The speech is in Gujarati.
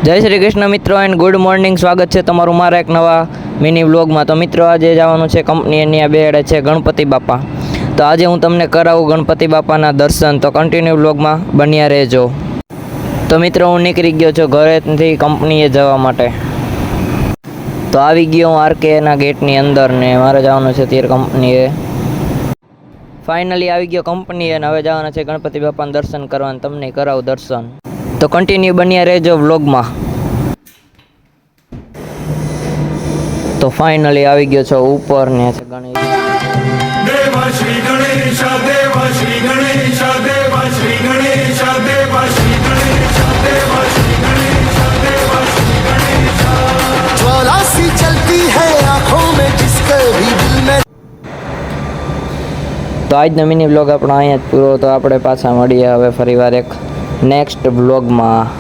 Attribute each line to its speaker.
Speaker 1: જય શ્રી કૃષ્ણ મિત્રો એન્ડ ગુડ મોર્નિંગ. સ્વાગત છે તમારું મારા એક નવા મિની વ્લોગમાં. તો મિત્રો આજે જવાનું છે કંપની બેડે છે ગણપતિ બાપા. તો આજે હું તમને કરાવું ગણપતિ બાપાના દર્શન. તો કન્ટિન્યુ વ્લોગમાં બન્યા રહેજો. તો મિત્રો હું નીકળી ગયો છું ઘરેથી કંપનીએ જવા માટે. તો આવી ગયો હું આરકેના ગેટની અંદર ને મારે જવાનું છે ત્યારે કંપનીએ. ફાઇનલી આવી ગયો કંપનીએ અને હવે જવાના છે ગણપતિ બાપાના દર્શન કરવાના. તમને કરાવું દર્શન. તો કન્ટિન્યુ બન્યા રહેજો વ્લોગમાં. તો ફાઇનલી આવી ગયો છો ઉપર ને છે ગણેશ.
Speaker 2: દેવા શ્રી ગણેશ દેવા શ્રી ગણેશ દેવા શ્રી ગણેશ દેવા શ્રી ગણેશ દેવા શ્રી ગણેશ દેવા શ્રી ગણેશ ज्वाला सी चलती है आंखों में जिसके भी दिल में.
Speaker 1: તો આજનો મિની વ્લોગ આપણો અહીંયા જ પૂરો. તો આપણે પાછા મળીએ હવે ફરીવાર એક નેક્સ્ટ વ્લોગમાં.